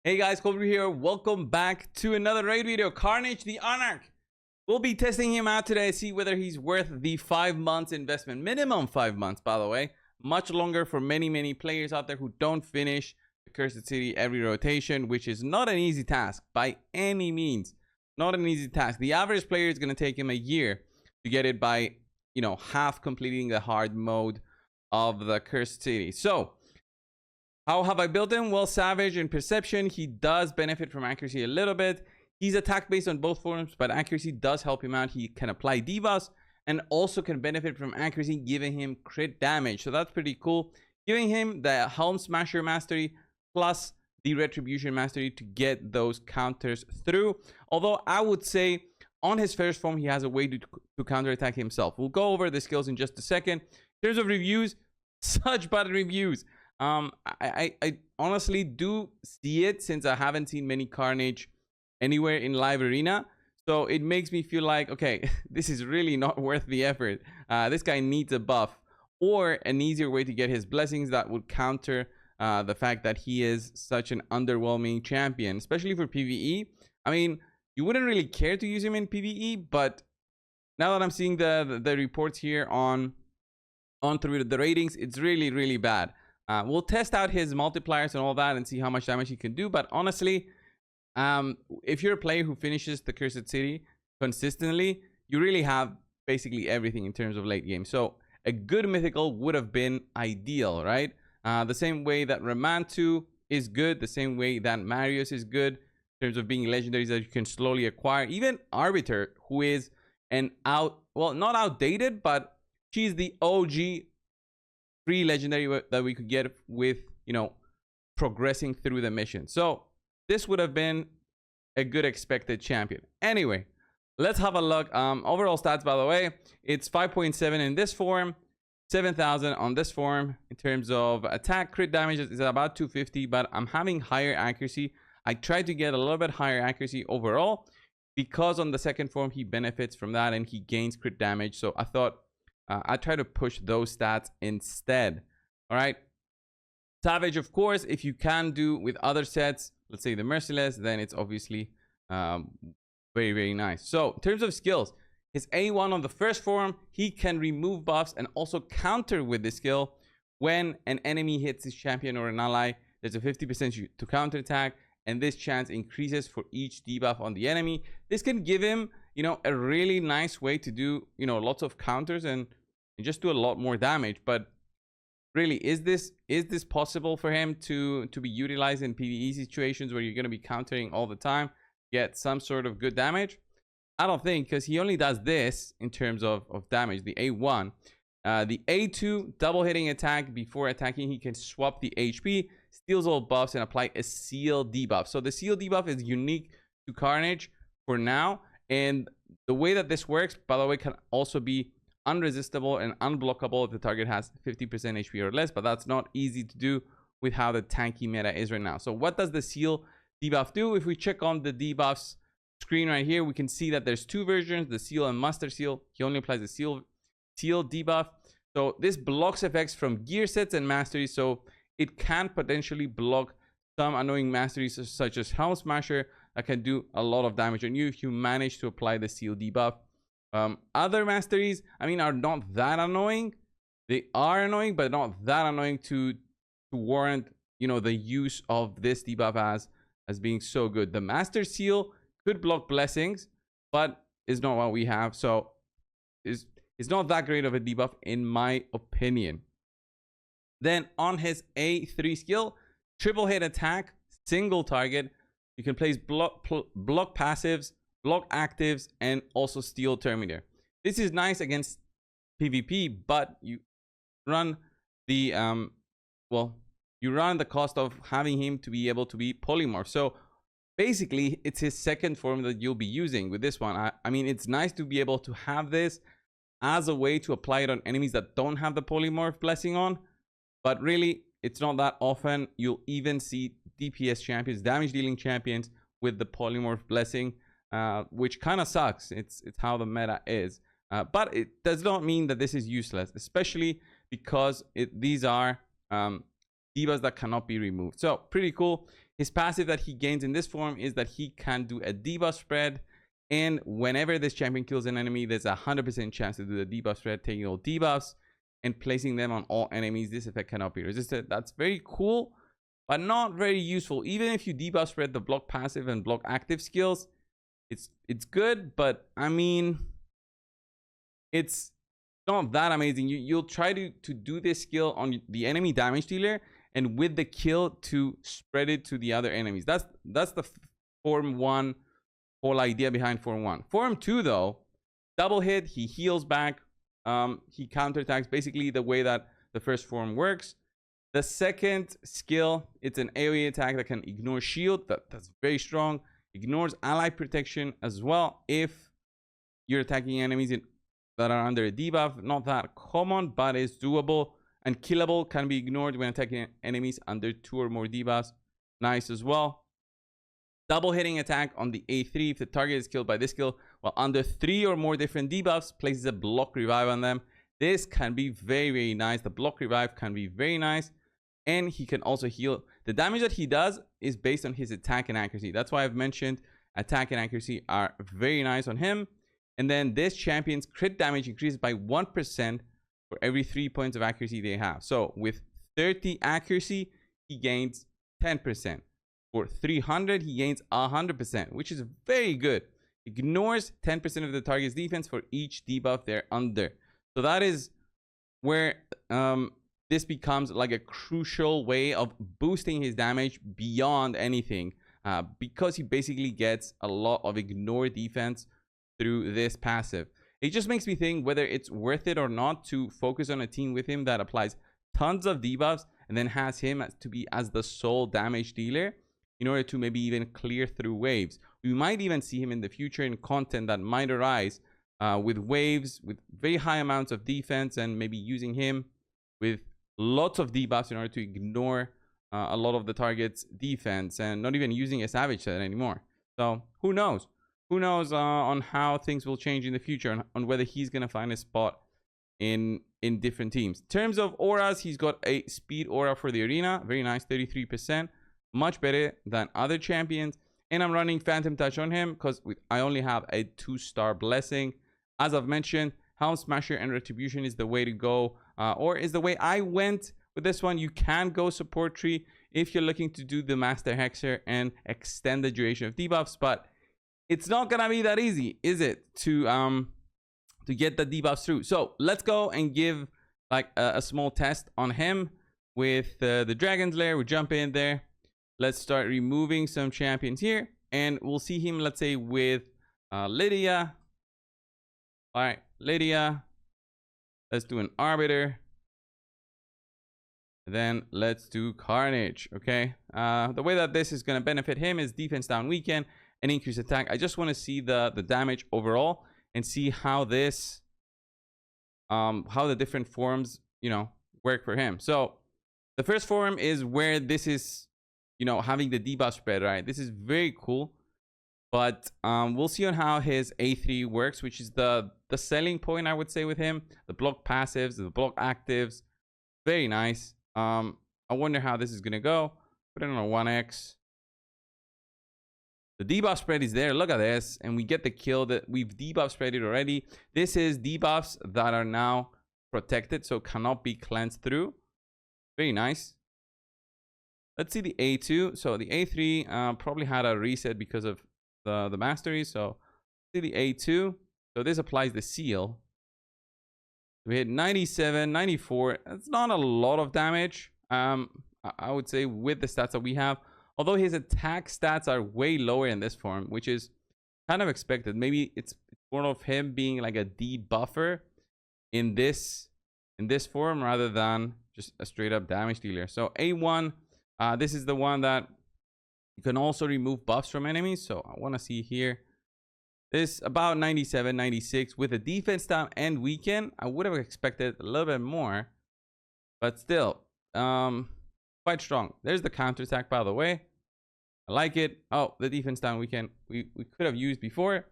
Hey guys, coldbrew here. Welcome back to another raid video. Carnage the Anarch. We'll be testing him out today, see whether he's worth the 5 months investment. Minimum 5 months, by the way. Much longer for many players out there who don't finish the Cursed City every rotation, which is not an easy task by any means. Not an easy task. The average player is going to take him a year to get it by, half completing the hard mode of the Cursed City. So, how have I built him? Well, Savage in Perception, he does benefit from accuracy a little bit. He's attack based on both forms, but accuracy does help him out. He can apply debuffs and also can benefit from accuracy, giving him crit damage. So that's pretty cool. Giving him the Helm Smasher Mastery plus the Retribution Mastery to get those counters through. Although I would say on his first form, he has a way to counterattack himself. We'll go over the skills in just a second. In terms of reviews, such bad reviews. I honestly do see it since I haven't seen many Carnage anywhere in live arena. So it makes me feel like, okay, this is really not worth the effort. This guy needs a buff or an easier way to get his blessings that would counter the fact that he is such an underwhelming champion, especially for PvE. I mean, you wouldn't really care to use him in PvE, but now that I'm seeing the reports here on through the ratings, it's really bad. We'll test out his multipliers and all that and see how much damage he can do. But honestly, if you're a player who finishes the Cursed City consistently, you really have basically everything in terms of late game. So a good mythical would have been ideal, right? The same way that Ramantu is good, the same way that Marius is good in terms of being legendaries that you can slowly acquire. Even Arbiter, who is not outdated, but she's the OG free legendary that we could get with, progressing through the mission. So this would have been a good expected champion. Anyway, let's have a look. Overall stats, by the way, it's 5.7 in this form, 7,000 on this form. In terms of attack, crit damage is about 250, but I'm having higher accuracy. I tried to get a little bit higher accuracy overall because on the second form he benefits from that and he gains crit damage. So I thought I try to push those stats instead. All right. Savage, of course, if you can do with other sets, let's say the Merciless, then it's obviously very nice. So in terms of skills, his A1 on the first form, he can remove buffs and also counter with the skill. When an enemy hits his champion or an ally, there's a 50% to counterattack, and this chance increases for each debuff on the enemy. This can give him, a really nice way to do, lots of counters and just do a lot more damage. But really, is this possible for him to be utilized in PvE situations where you're going to be countering all the time, get some sort of good damage? I don't think, because he only does this in terms of damage, the A1. The A2, double hitting attack before attacking, he can swap the HP, steals all buffs, and apply a seal debuff. So the seal debuff is unique to Carnage for now. And the way that this works, by the way, can also be unresistible and unblockable if the target has 50% HP or less, but that's not easy to do with how the tanky meta is right now. So what does the seal debuff do? If we check on the debuffs screen right here, we can see that there's two versions, the seal and master seal. He only applies the seal debuff. So this blocks effects from gear sets and masteries, so it can potentially block some annoying masteries such as Helm Smasher that can do a lot of damage on you if you manage to apply the seal debuff. Other masteries, are not that annoying. They are annoying, but not that annoying to warrant, the use of this debuff as being so good. The master seal could block blessings, but is not what we have. So it's not that great of a debuff in my opinion. Then on his A3 skill, triple hit attack, single target. You can place block passives, block actives, and also steal Terminator. This is nice against PvP, but you run the you run the cost of having him to be able to be polymorph. So basically, it's his second form that you'll be using with this one. I mean, it's nice to be able to have this as a way to apply it on enemies that don't have the polymorph blessing on, but really, it's not that often. You'll even see DPS champions, damage dealing champions with the polymorph blessing, which kind of sucks. It's how the meta is. But it does not mean that this is useless, especially because these are debuffs that cannot be removed. So pretty cool. His passive that he gains in this form is that he can do a debuff spread. And whenever this champion kills an enemy, there's a 100% chance to do the debuff spread, taking all debuffs and placing them on all enemies. This effect cannot be resisted. That's very cool, but not very useful. Even if you debuff spread the block passive and block active skills, it's good, but I mean, it's not that amazing. You'll try to do this skill on the enemy damage dealer, and with the kill to spread it to the other enemies. That's the form 1 whole idea behind form 1. Form 2 though, double hit, he heals back, he counterattacks, basically the way that the first form works. The second skill, it's an AoE attack that can ignore shield. That's very strong. Ignores ally protection as well if you're attacking enemies that are under a debuff. Not that common, but it's doable. And killable, can be ignored when attacking enemies under 2 or more debuffs. Nice as well. Double hitting attack on the A3 if the target is killed by this skill while under 3 or more different debuffs, places a block revive on them. This can be very, very nice. The block revive can be very nice. And he can also heal. The damage that he does is based on his attack and accuracy. That's why I've mentioned attack and accuracy are very nice on him. And then this champion's crit damage increases by 1% for every 3 points of accuracy they have. So with 30 accuracy, he gains 10%. For 300, he gains 100%, which is very good. Ignores 10% of the target's defense for each debuff they're under. So that is where this becomes like a crucial way of boosting his damage beyond anything, because he basically gets a lot of ignore defense through this passive. It just makes me think whether it's worth it or not to focus on a team with him that applies tons of debuffs and then has him to be as the sole damage dealer in order to maybe even clear through waves. We might even see him in the future in content that might arise with waves with very high amounts of defense, and maybe using him with lots of debuffs in order to ignore a lot of the target's defense, and not even using a savage set anymore. So who knows? Who knows on how things will change in the future, and on whether he's going to find a spot in different teams. In terms of auras, he's got a speed aura for the arena. Very nice, 33%. Much better than other champions. And I'm running Phantom Touch on him because I only have a 2-star blessing. As I've mentioned, Helm Smasher and Retribution is the way to go, or is the way I went with this one. You can go support tree if you're looking to do the Master Hexer and extend the duration of debuffs, but it's not gonna be that easy, is it, to get the debuffs through. So let's go and give like a small test on him with the Dragon's Lair. We jump in there. Let's start removing some champions here, and we'll see him, let's say, with Lydia. All right, Lydia. Let's do an Arbiter. Then let's do Carnage, okay? The way that this is going to benefit him is defense down weekend and increase attack. I just want to see the damage overall and see how this, how the different forms, you know, work for him. So the first form is where this is, you know, having the debuff spread, right? This is very cool, but we'll see on how his A3 works, which is the selling point, I would say, with him. The block passives, the block actives, very nice. I wonder how this is gonna go. Put it on a 1x. The debuff spread is there. Look at this, and we get the kill that we've debuff spreaded already. This is debuffs that are now protected, so cannot be cleansed through. Very nice. Let's see the A2. So the A3 probably had a reset because of the mastery. So see the A2. So this applies the seal. We hit 97, 94. That's not a lot of damage. I would say with the stats that we have. Although his attack stats are way lower in this form, which is kind of expected. Maybe it's more of him being like a debuffer in this form rather than just a straight up damage dealer. So A1, this is the one that you can also remove buffs from enemies. So I want to see here. This about 97, 96 with a defense down and weaken. I would have expected a little bit more, but still quite strong. There's the counterattack, by the way. I like it. Oh, the defense down we could have used before.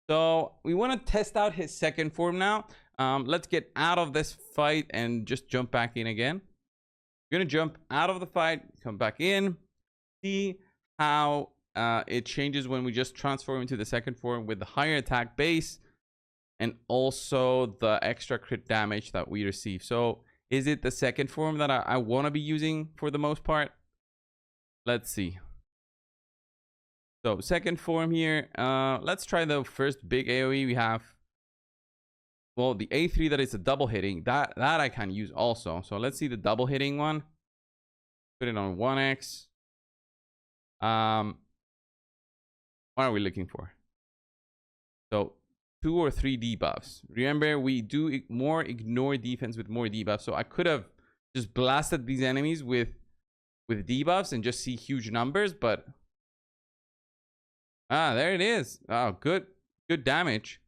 So we want to test out his second form now. Let's get out of this fight and just jump back in again. We're gonna jump out of the fight, come back in, see how it changes when we just transform into the second form with the higher attack base and also the extra crit damage that we receive. So is it the second form that I want to be using for the most part? Let's see. So second form here. Let's try the first big AoE we have. Well, the A3 that is a double hitting. That I can use also. So let's see the double hitting one. Put it on 1x. What are we looking for? So 2 or 3 debuffs. Remember, we do more ignore defense with more debuffs. So I could have just blasted these enemies with debuffs and just see huge numbers, but there it is. Oh, good damage.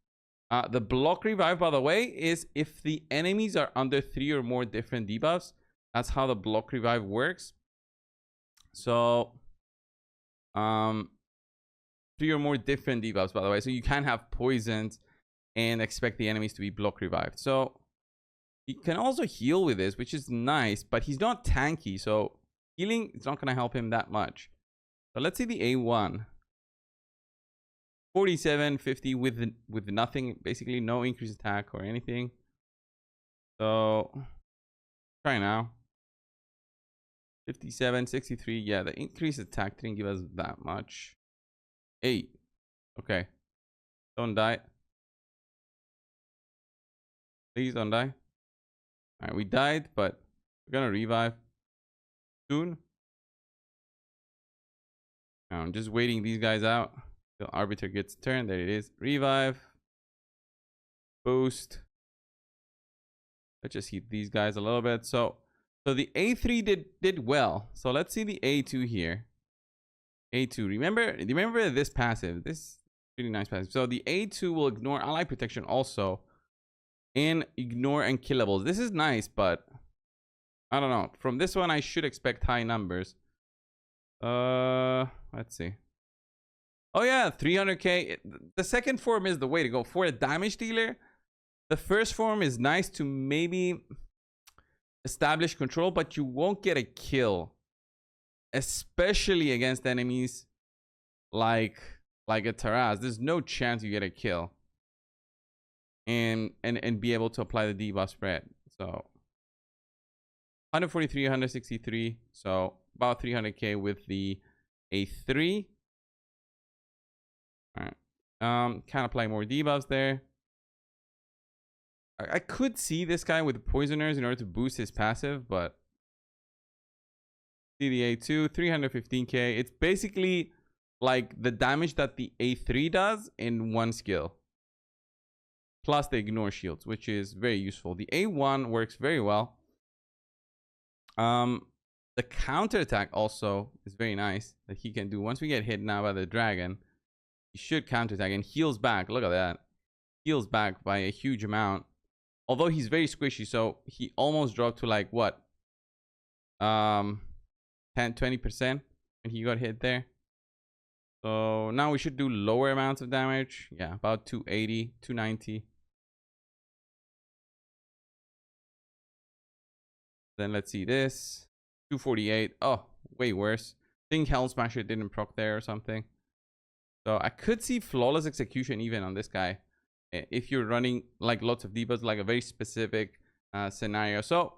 The block revive, by the way, is if the enemies are under 3 or more different debuffs. That's how the block revive works. So 3 or more different debuffs, by the way. So you can have poisons and expect the enemies to be block revived. So he can also heal with this, which is nice, but he's not tanky. So healing is not going to help him that much. So let's see the A1. 47, 50 with nothing, basically no increased attack or anything. So try now. 57, 63. Yeah, the increased attack didn't give us that much. 8. Okay. Don't die. Please don't die. Alright, we died, but we're gonna revive soon. I'm just waiting these guys out. The arbiter gets turned. There it is. Revive. Boost. Let's just hit these guys a little bit. So the A3 did well. So let's see the A2 here. A2. Remember this passive. This is really nice passive. So the A2 will ignore ally protection also. And ignore unkillables. This is nice, but I don't know. From this one, I should expect high numbers. Let's see. Oh yeah, 300k. The second form is the way to go. For a damage dealer, the first form is nice to maybe establish control, but you won't get a kill. Especially against enemies like a Taraz. There's no chance you get a kill. And be able to apply the debuff spread. So 143, 163. So about 300k with the A3. Alright. Can apply more debuffs there. I could see this guy with poisoners in order to boost his passive, but see the A2, 315k. It's basically like the damage that the A3 does in one skill. Plus the ignore shields, which is very useful. The A1 works very well. The counter attack also is very nice that he can do. Once we get hit now by the dragon, he should counter attack and heals back. Look at that. Heals back by a huge amount. Although he's very squishy, so he almost dropped to like what? 10-20% when he got hit there. So now we should do lower amounts of damage. Yeah, about 280, 290. Then let's see this. 248. Oh, way worse. I think Hell Smasher didn't proc there or something. So I could see flawless execution even on this guy. If you're running like lots of debuffs, like a very specific scenario. So,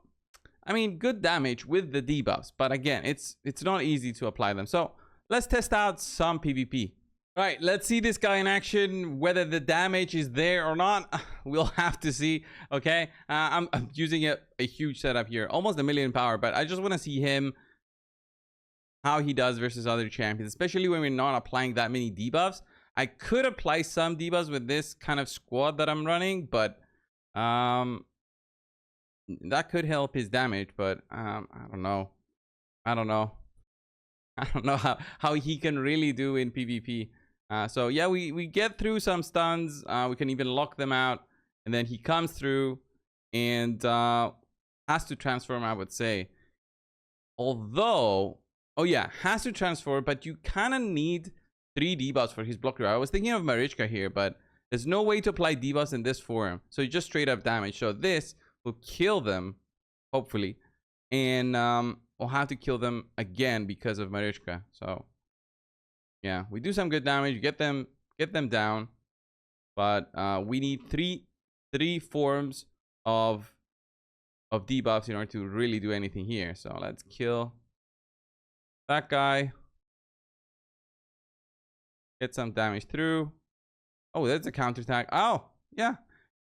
I mean, good damage with the debuffs. But again, it's not easy to apply them. So let's test out some PvP. Right, let's see this guy in action. Whether the damage is there or not, we'll have to see. Okay, I'm using a huge setup here, almost 1,000,000 power, but I just want to see him, how he does versus other champions, especially when we're not applying that many debuffs. I could apply some debuffs with this kind of squad that I'm running, but that could help his damage, but I don't know. I don't know how he can really do in PvP. So yeah, we get through some stuns. We can even lock them out, and then he comes through and has to transform, I would say. Although, oh yeah, has to transform, but you kind of need 3 debuffs for his block revive. I was thinking of Marichka here, but there's no way to apply debuffs in this form. So just straight up damage. So this will kill them, hopefully. And we'll have to kill them again because of Marichka. So Yeah, we do some good damage, get them down, but we need three forms of debuffs in order to really do anything here. So let's kill that guy, get some damage through. Oh, that's a counterattack. Oh, yeah,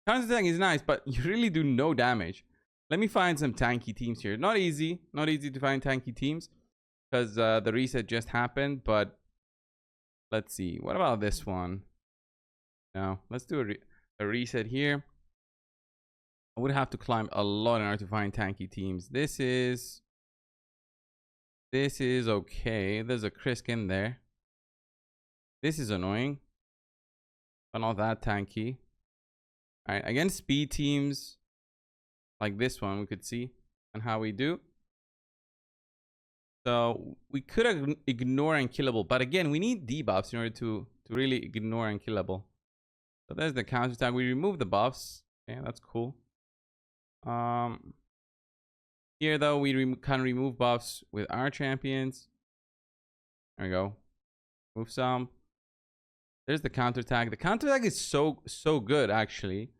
counterattack is nice, but you really do no damage. Let me find some tanky teams here. Not easy to find tanky teams because the reset just happened, but let's see. What about this one? No, let's do a reset here. I would have to climb a lot in order to find tanky teams. This is okay. There's a Krisk in there. This is annoying, but not that tanky. All right, against speed teams like this one, we could see and how we do. So we could ignore unkillable, but again, we need debuffs in order to really ignore unkillable. So there's the counter attack. We remove the buffs. Okay, that's cool. Here though, we can remove buffs with our champions. There we go. Move some. There's the counterattack. The counterattack is so good actually,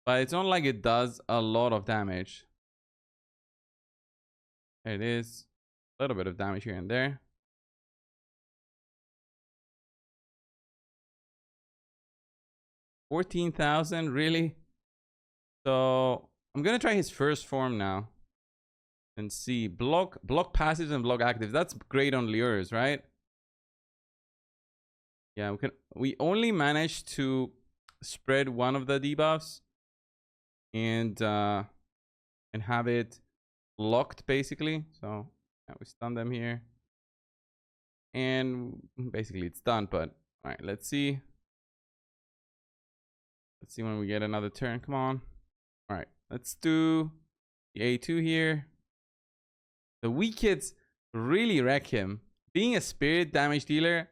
but it's not like it does a lot of damage. There it is. A little bit of damage here and there. $14,000, really? So I'm gonna try his first form now and see. Block passives and block actives. That's great on lures, right? Yeah, we only managed to spread one of the debuffs and have it locked basically. So yeah, we stun them here. And basically it's done, but all right, let's see. Let's see when we get another turn. Come on. All right, let's do the A2 here. The weak hits really wreck him. Being a spirit damage dealer,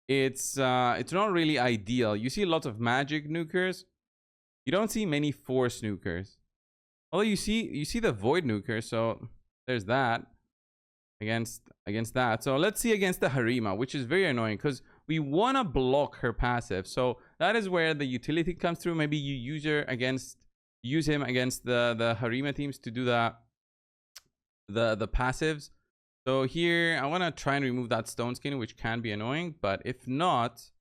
it's not really ideal. You see lots of magic nukers. You don't see many force nukers. Although you see the void nuker, so there's that against that. So let's see against the Harima, which is very annoying because we want to block her passive. So that is where the utility comes through. Maybe you use him against the Harima teams to do the passives. So here I want to try and remove that stone skin, which can be annoying, but if not,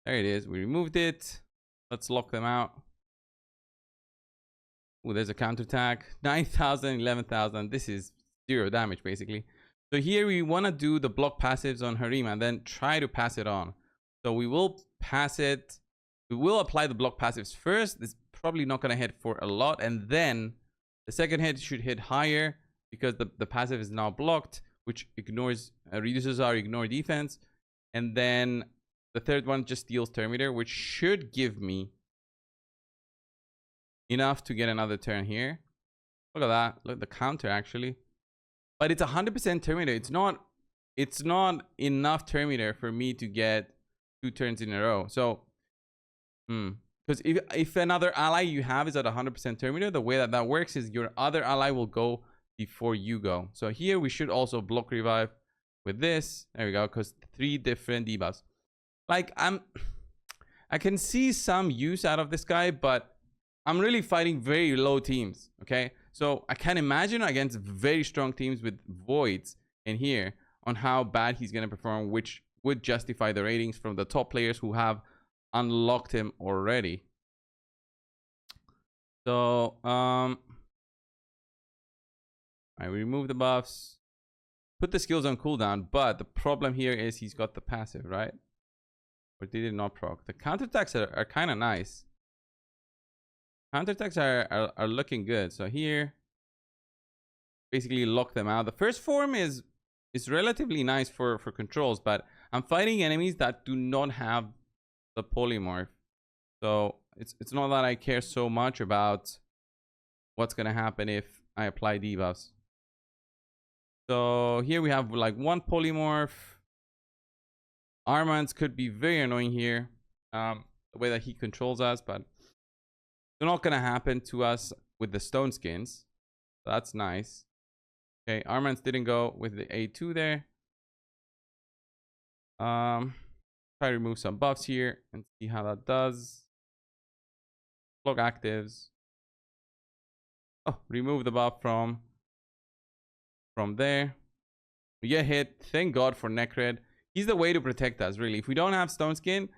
there it is. We removed it. Let's lock them out. Oh, there's a counterattack. 9,000, 11,000. This is 0 damage basically. So here we want to do the block passives on Harima and then try to pass it on. So we will pass it. We will apply the block passives first. It's probably not going to hit for a lot, and then the second hit should hit higher because the passive is now blocked, which reduces our ignore defense. And then the third one just deals Terminator, which should give me enough to get another turn here. Look at that. Look at the counter actually. But it's 100% Terminator. It's not enough Terminator for me to get 2 turns in a row. So, because if another ally you have is at 100% Terminator, the way that works is your other ally will go before you go. So here we should also block revive with this. There we go, because 3 different debuffs. Like I can see some use out of this guy, but I'm really fighting very low teams. Okay, so I can imagine against very strong teams with voids in here on how bad he's gonna perform, which would justify the ratings from the top players who have unlocked him already. So I remove the buffs, put the skills on cooldown, but the problem here is he's got the passive, right? Or did it not proc? The counterattacks are kind of nice. Counterattacks are looking good. So here, basically lock them out. The first form is relatively nice for controls, but I'm fighting enemies that do not have the polymorph. So it's not that I care so much about what's gonna happen if I apply debuffs. So here we have like 1 polymorph. Armance could be very annoying here, the way that he controls us, but they're not gonna happen to us with the stone skins. So that's nice. Okay, Armance didn't go with the A2 there. Try to remove some buffs here and see how that does. Block actives. Oh, remove the buff from there. We get hit. Thank God for Necred. He's the way to protect us, really. If we don't have Stone Skin,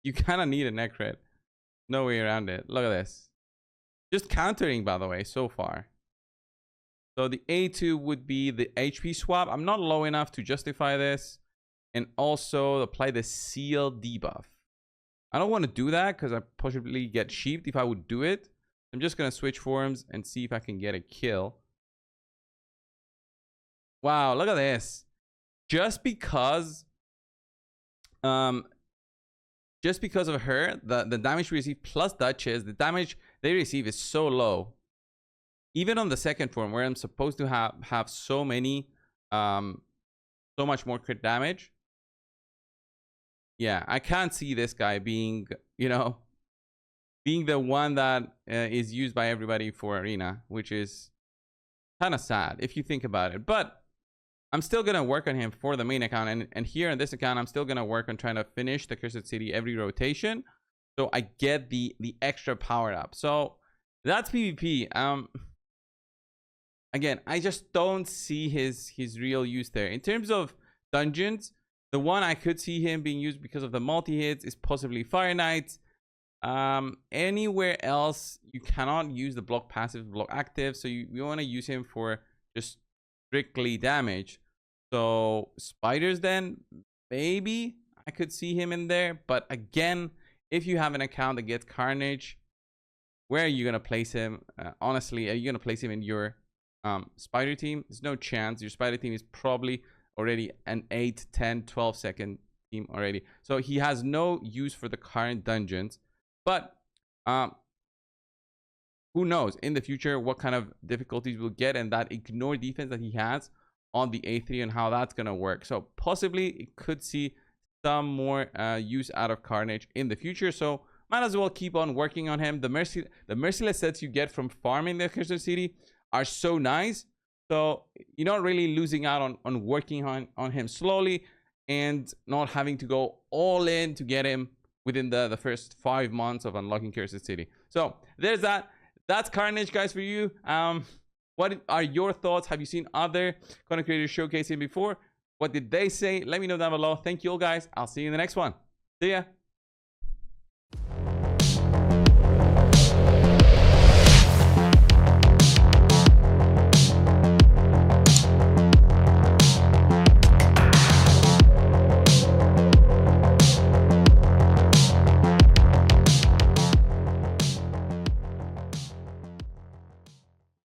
you kind of need a Necred. No way around it. Look at this. Just countering, by the way, so far. So the A2 would be the HP swap. I'm not low enough to justify this. And also apply the seal debuff. I don't want to do that because I possibly get sheeped if I would do it. I'm just going to switch forms and see if I can get a kill. Wow, look at this. Just because of her, the damage we receive plus Duchess, the damage they receive is so low. Even on the second form, where I'm supposed to have so many, so much more crit damage. Yeah, I can't see this guy being, you know, being the one that is used by everybody for Arena, which is kind of sad if you think about it. But I'm still going to work on him for the main account. And here in this account, I'm still going to work on trying to finish the Cursed City every rotation. So I get the extra power up. So that's PvP. Again, I just don't see his real use there. In terms of dungeons, the one I could see him being used because of the multi-hits is possibly Fire Knights. Anywhere else, you cannot use the block passive, block active. So you want to use him for just strictly damage. So spiders then, maybe I could see him in there. But again, if you have an account that gets Carnage, where are you going to place him? Honestly, are you going to place him in your spider team? There's no chance. Your spider team is probably already an 8, 10, 12 second team already. So he has no use for the current dungeons. But who knows in the future what kind of difficulties we'll get, and that ignore defense that he has on the A3 and how that's going to work. So possibly it could see some more use out of Carnage in the future. So might as well keep on working on him. The merciless sets you get from farming the Cursed City are so nice. So you're not really losing out on working on him slowly and not having to go all in to get him within the first 5 months of unlocking Cursed City. So there's that. That's Carnage, guys, for you. What are your thoughts? Have you seen other content creators showcasing before? What did they say? Let me know down below. Thank you all, guys. I'll see you in the next one. See ya.